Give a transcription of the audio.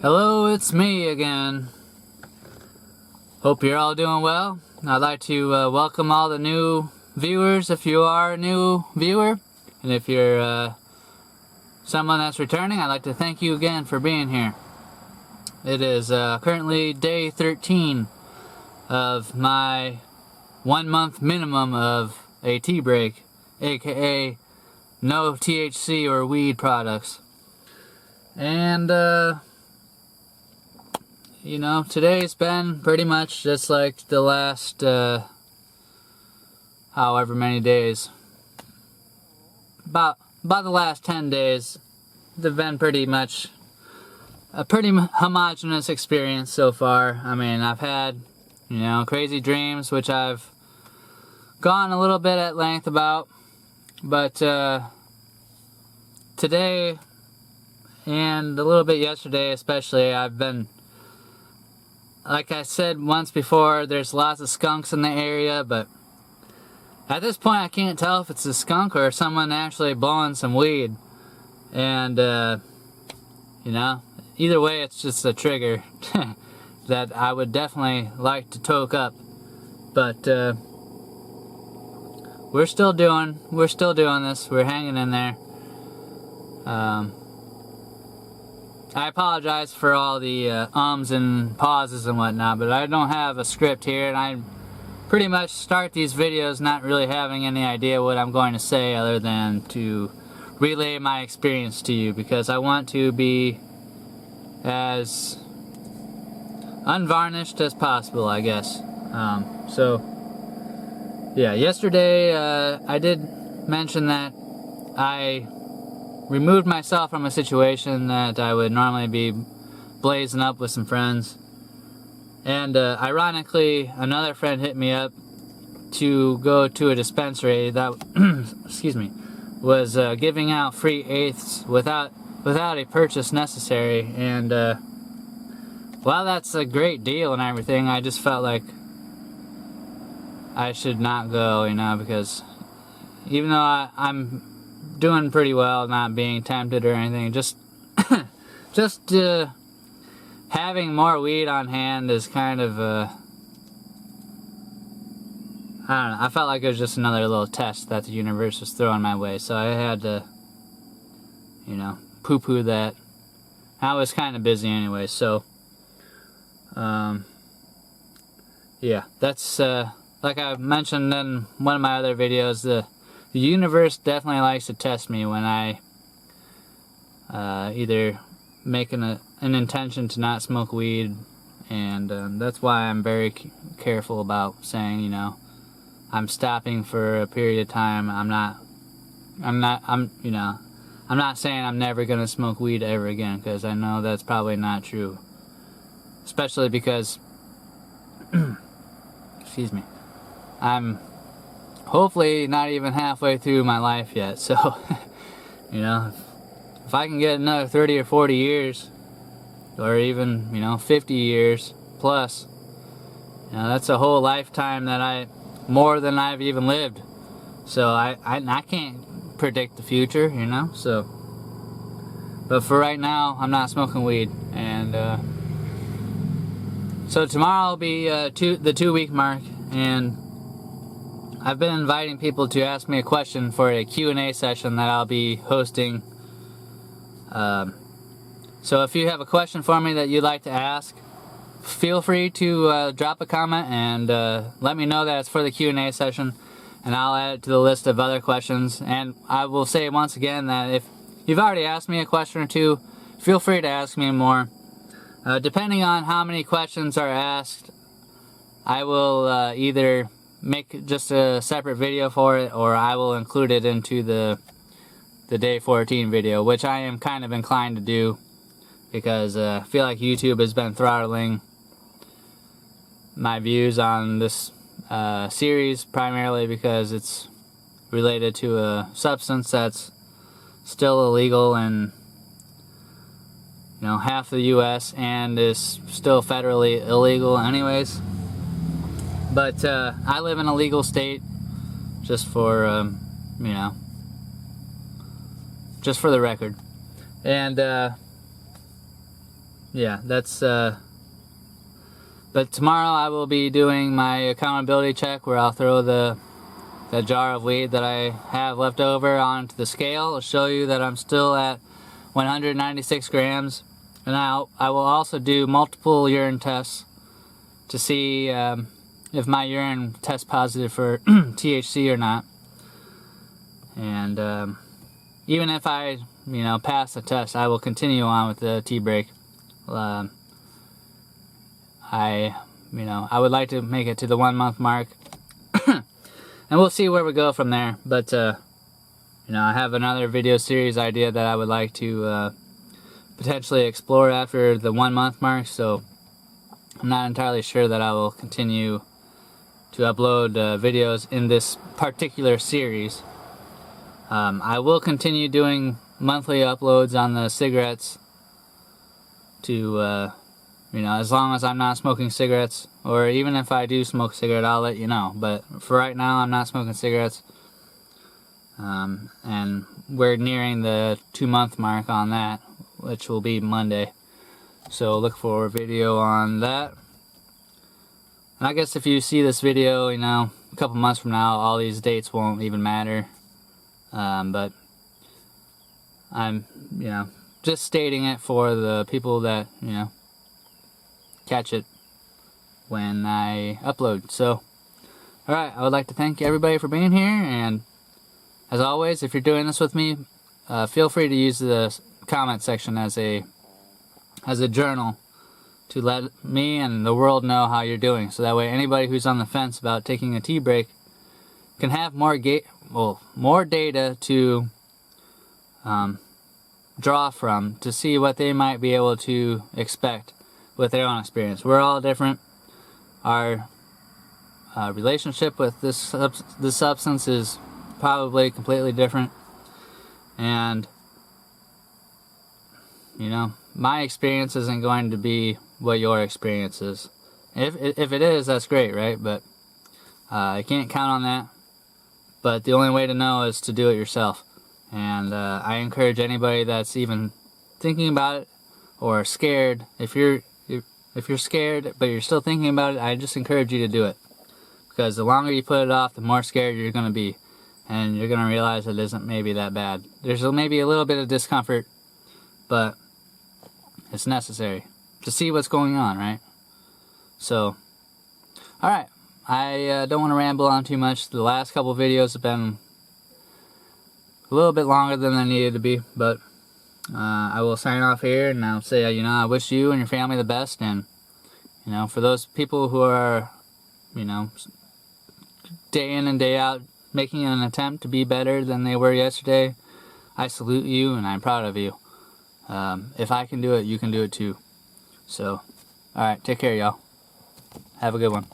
Hello, it's me again. Hope you're all doing well. I'd like to welcome all the new viewers if you are a new viewer. And if you're someone that's returning, I'd like to thank you again for being here. It is currently day 13 of my 1 month minimum of a tea break, aka no THC or weed products. And you know, today's been pretty much just like the last however many days. About the last 10 days, they've been pretty much a pretty homogenous experience so far. I mean, I've had, you know, crazy dreams, which I've gone a little bit at length about, but today and a little bit yesterday especially, I've been, like I said once before, there's lots of skunks in the area, but at this point I can't tell if it's a skunk or someone actually blowing some weed. And you know, either way it's just a trigger that I would definitely like to toke up. But we're still doing this. We're hanging in there. I apologize for all the ums and pauses and whatnot, but I don't have a script here, and I pretty much start these videos not really having any idea what I'm going to say other than to relay my experience to you, because I want to be as unvarnished as possible, I guess. So yeah, yesterday I did mention that I removed myself from a situation that I would normally be blazing up with some friends. And ironically, another friend hit me up to go to a dispensary that excuse me, was giving out free eighths without a purchase necessary. And while that's a great deal and everything, I just felt like I should not go, you know, because even though I'm doing pretty well, not being tempted or anything, just having more weed on hand is kind of I don't know, I felt like it was just another little test that the universe was throwing my way, so I had to, you know, poo-poo that. I was kind of busy anyway, so yeah, that's like I mentioned in one of my other videos, the universe definitely likes to test me when I either make an intention to not smoke weed, and that's why I'm very careful about saying, you know, I'm stopping for a period of time. I'm not saying I'm never gonna smoke weed ever again, because I know that's probably not true, especially because excuse me, I'm hopefully not even halfway through my life yet, so you know, if I can get another 30 or 40 years, or even, you know, 50 years plus, you know, that's a whole lifetime that more than I've even lived. So I can't predict the future, you know, so, but for right now, I'm not smoking weed. And so tomorrow will be the 2-week mark, and I've been inviting people to ask me a question for a Q&A session that I'll be hosting. So if you have a question for me that you'd like to ask, feel free to drop a comment and let me know that it's for the Q&A session, and I'll add it to the list of other questions. And I will say once again that if you've already asked me a question or two, feel free to ask me more. Depending on how many questions are asked, I will either make just a separate video for it, or I will include it into the day 14 video, which I am kind of inclined to do, because I feel like YouTube has been throttling my views on this series, primarily because it's related to a substance that's still illegal in, you know, half the US and is still federally illegal anyways. But I live in a legal state, just for you know, just for the record. And yeah, that's but tomorrow I will be doing my accountability check, where I'll throw the jar of weed that I have left over onto the scale. I'll show you that I'm still at 196 grams, and I will also do multiple urine tests to see if my urine tests positive for THC or not. And even if I, pass the test, I will continue on with the tea break. I would like to make it to the 1 month mark, and we'll see where we go from there. But I have another video series idea that I would like to potentially explore after the 1 month mark. So I'm not entirely sure that I will continue to upload videos in this particular series. I will continue doing monthly uploads on the cigarettes to, as long as I'm not smoking cigarettes, or even if I do smoke a cigarette, I'll let you know. But for right now, I'm not smoking cigarettes. And we're nearing the 2 month mark on that, which will be Monday. So look for a video on that. And I guess if you see this video, a couple months from now, all these dates won't even matter. But I'm, just stating it for the people that, catch it when I upload. So, alright, I would like to thank everybody for being here, and as always, if you're doing this with me, feel free to use the comment section as a journal to let me and the world know how you're doing, so that way anybody who's on the fence about taking a tea break can have more data to draw from, to see what they might be able to expect with their own experience. We're all different. Our relationship with this substance is probably completely different, and my experience isn't going to be what your experience is. If it is, that's great, right? But I can't count on that. But the only way to know is to do it yourself. And I encourage anybody that's even thinking about it or scared, if you're scared but you're still thinking about it, I just encourage you to do it. Because the longer you put it off, the more scared you're going to be. And you're going to realize it isn't maybe that bad. There's maybe a little bit of discomfort, but it's necessary to see what's going on, right? So, alright. I don't want to ramble on too much. The last couple videos have been a little bit longer than they needed to be, but I will sign off here, and I'll say, I wish you and your family the best, and, for those people who are, day in and day out making an attempt to be better than they were yesterday, I salute you, and I'm proud of you. If I can do it, you can do it too. So, alright, take care, y'all. Have a good one.